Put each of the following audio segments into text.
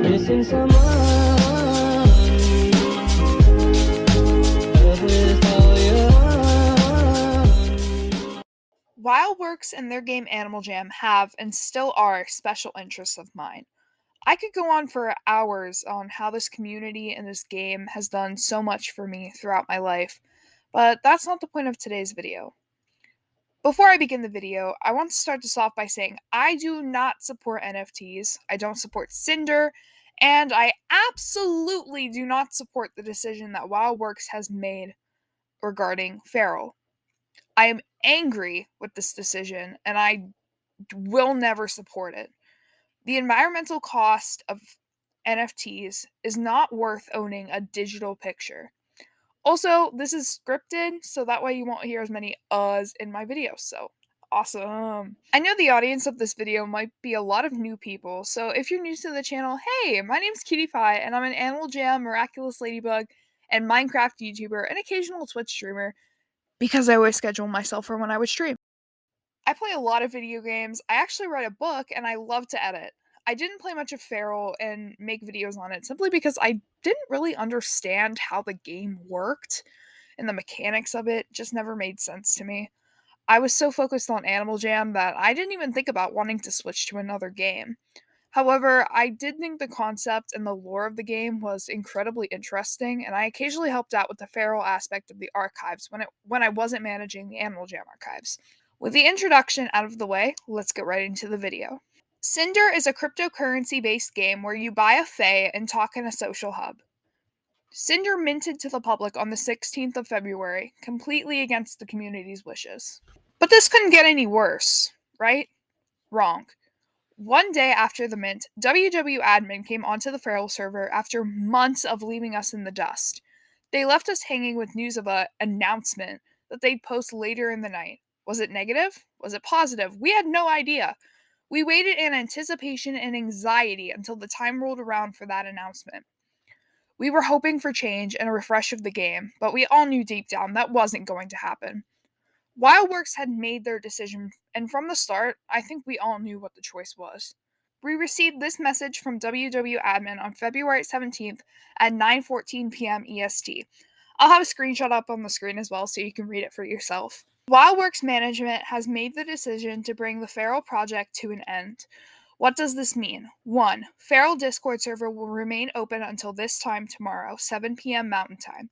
Missing someone. Wildworks and their game Animal Jam have and still are special interests of mine. I could go on for hours on how this community and this game has done so much for me throughout my life, but that's not the point of today's video. Before I begin the video, I want to start this off by saying I do not support NFTs, I don't support Cinder, and I absolutely do not support the decision that Wildworks has made regarding Fer.al. I am angry with this decision and I will never support it. The environmental cost of NFTs is not worth owning a digital picture. Also, this is scripted, so that way you won't hear as many uhs in my videos, so awesome. I know the audience of this video might be a lot of new people, so if you're new to the channel, hey, my name's Cutie Pie, and I'm an Animal Jam, Miraculous Ladybug, and Minecraft YouTuber, and occasional Twitch streamer, because I always schedule myself for when I would stream. I play a lot of video games, I actually write a book, and I love to edit. I didn't play much of Fer.al and make videos on it simply because I didn't really understand how the game worked, and the mechanics of it just never made sense to me. I was so focused on Animal Jam that I didn't even think about wanting to switch to another game. However, I did think the concept and the lore of the game was incredibly interesting, and I occasionally helped out with the Fer.al aspect of the archives when I wasn't managing the Animal Jam archives. With the introduction out of the way, let's get right into the video. Cinder is a cryptocurrency-based game where you buy a Fae and talk in a social hub. Cinder minted to the public on the 16th of February, completely against the community's wishes. But this couldn't get any worse, right? Wrong. One day after the mint, admin came onto the Fer.al server after months of leaving us in the dust. They left us hanging with news of an announcement that they'd post later in the night. Was it negative? Was it positive? We had no idea. We waited in anticipation and anxiety until the time rolled around for that announcement. We were hoping for change and a refresh of the game, but we all knew deep down that wasn't going to happen. Wildworks had made their decision, and from the start, I think we all knew what the choice was. We received this message from admin on February 17th at 9:14 p.m. EST. I'll have a screenshot up on the screen as well so you can read it for yourself. Wildworks management has made the decision to bring the Fer.al project to an end. What does this mean? 1. Fer.al Discord server will remain open until this time tomorrow, 7 p.m. Mountain Time.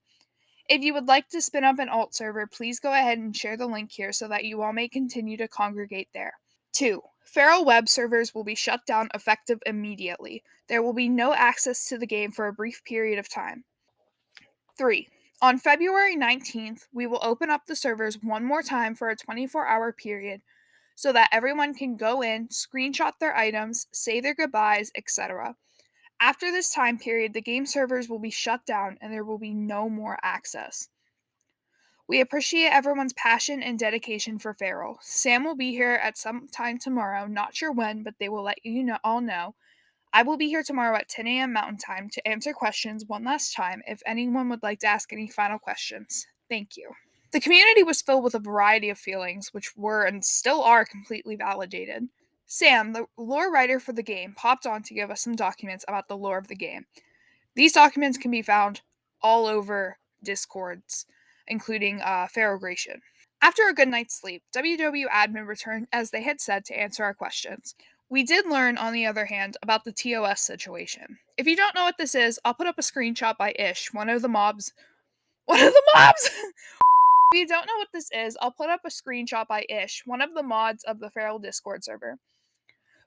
If you would like to spin up an alt server, please go ahead and share the link here so that you all may continue to congregate there. 2. Fer.al web servers will be shut down effective immediately. There will be no access to the game for a brief period of time. 3. On February 19th, we will open up the servers one more time for a 24-hour period so that everyone can go in, screenshot their items, say their goodbyes, etc. After this time period, the game servers will be shut down and there will be no more access. We appreciate everyone's passion and dedication for Fer.al. Sam will be here at some time tomorrow, not sure when, but they will let you all know. I will be here tomorrow at 10 a.m. Mountain Time to answer questions one last time if anyone would like to ask any final questions. Thank you. The community was filled with a variety of feelings, which were and still are completely validated. Sam, the lore writer for the game, popped on to give us some documents about the lore of the game. These documents can be found all over Discords, including Ferrogration. After a good night's sleep, admin returned as they had said to answer our questions. We did learn, on the other hand, about the TOS situation. If you don't know what this is, I'll put up a screenshot by Ish, one of the mobs. If you don't know what this is, I'll put up a screenshot by Ish, one of the mods of the Fer.al Discord server.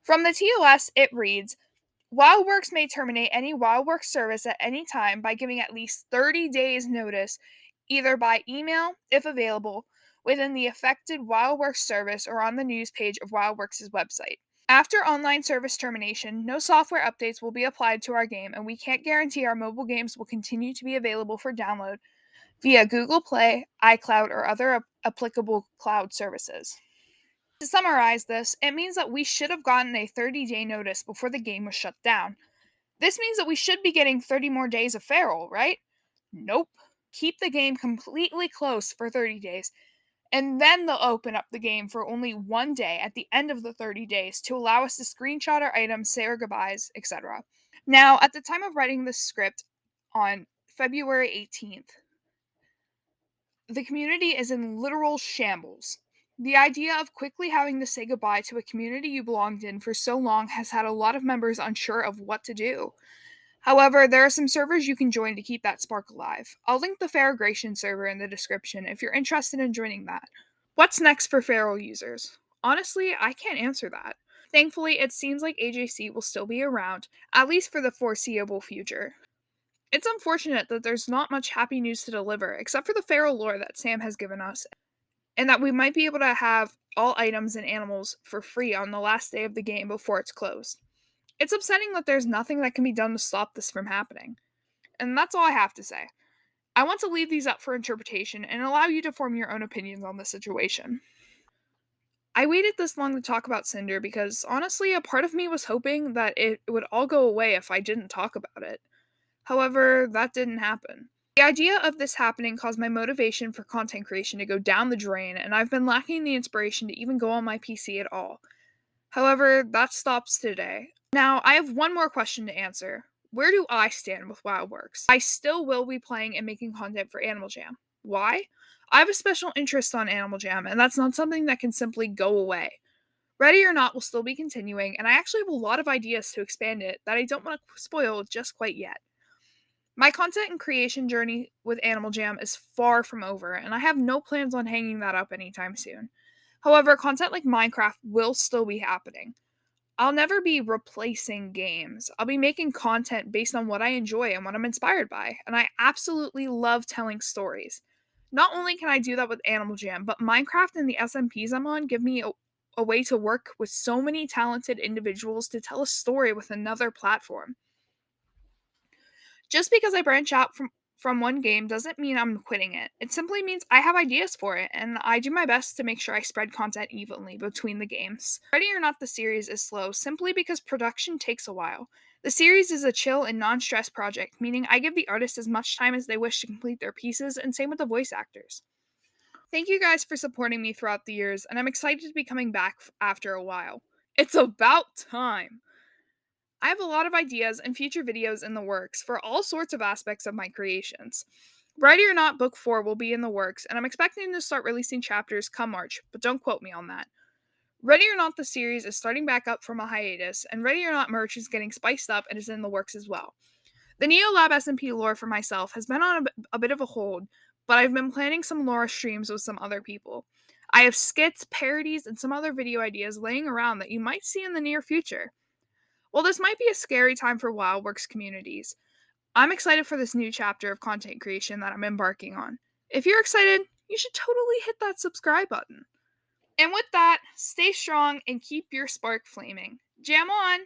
From the TOS, it reads, Wildworks may terminate any Wildworks service at any time by giving at least 30 days notice, either by email, if available, within the affected Wildworks service or on the news page of Wildworks' website. After online service termination, no software updates will be applied to our game, and we can't guarantee our mobile games will continue to be available for download via Google Play, iCloud, or other applicable cloud services. To summarize this, it means that we should have gotten a 30-day notice before the game was shut down. This means that we should be getting 30 more days of Fer.al, right? Nope. Keep the game completely closed for 30 days. And then they'll open up the game for only one day at the end of the 30 days to allow us to screenshot our items, say our goodbyes, etc. Now, at the time of writing this script on February 18th, the community is in literal shambles. The idea of quickly having to say goodbye to a community you belonged in for so long has had a lot of members unsure of what to do. However, there are some servers you can join to keep that spark alive. I'll link the Fer.al server in the description if you're interested in joining that. What's next for Fer.al users? Honestly, I can't answer that. Thankfully, it seems like AJC will still be around, at least for the foreseeable future. It's unfortunate that there's not much happy news to deliver, except for the Fer.al lore that Sam has given us, and that we might be able to have all items and animals for free on the last day of the game before it's closed. It's upsetting that there's nothing that can be done to stop this from happening. And that's all I have to say. I want to leave these up for interpretation and allow you to form your own opinions on the situation. I waited this long to talk about Cinder because honestly, a part of me was hoping that it would all go away if I didn't talk about it. However, that didn't happen. The idea of this happening caused my motivation for content creation to go down the drain, and I've been lacking the inspiration to even go on my PC at all. However, that stops today. Now, I have one more question to answer. Where do I stand with WoWworks? I still will be playing and making content for Animal Jam. Why? I have a special interest on Animal Jam, and that's not something that can simply go away. Ready or Not will still be continuing, and I actually have a lot of ideas to expand it that I don't want to spoil just quite yet. My content and creation journey with Animal Jam is far from over, and I have no plans on hanging that up anytime soon. However, content like Minecraft will still be happening. I'll never be replacing games. I'll be making content based on what I enjoy and what I'm inspired by, and I absolutely love telling stories. Not only can I do that with Animal Jam, but Minecraft and the SMPs I'm on give me a way to work with so many talented individuals to tell a story with another platform. Just because I branch out from one game doesn't mean I'm quitting it. It simply means I have ideas for it, and I do my best to make sure I spread content evenly between the games. Ready or Not, the series is slow simply because production takes a while. The series is a chill and non-stress project, meaning I give the artists as much time as they wish to complete their pieces, and same with the voice actors. Thank you guys for supporting me throughout the years, and I'm excited to be coming back after a while. It's about time! I have a lot of ideas and future videos in the works for all sorts of aspects of my creations. Ready or Not Book 4 will be in the works, and I'm expecting to start releasing chapters come March, but don't quote me on that. Ready or Not the series is starting back up from a hiatus, and Ready or Not merch is getting spiced up and is in the works as well. The NeoLab SMP lore for myself has been on a bit of a hold, but I've been planning some lore streams with some other people. I have skits, parodies, and some other video ideas laying around that you might see in the near future. While this might be a scary time for WoWworks communities, I'm excited for this new chapter of content creation that I'm embarking on. If you're excited, you should totally hit that subscribe button. And with that, stay strong and keep your spark flaming. Jam on!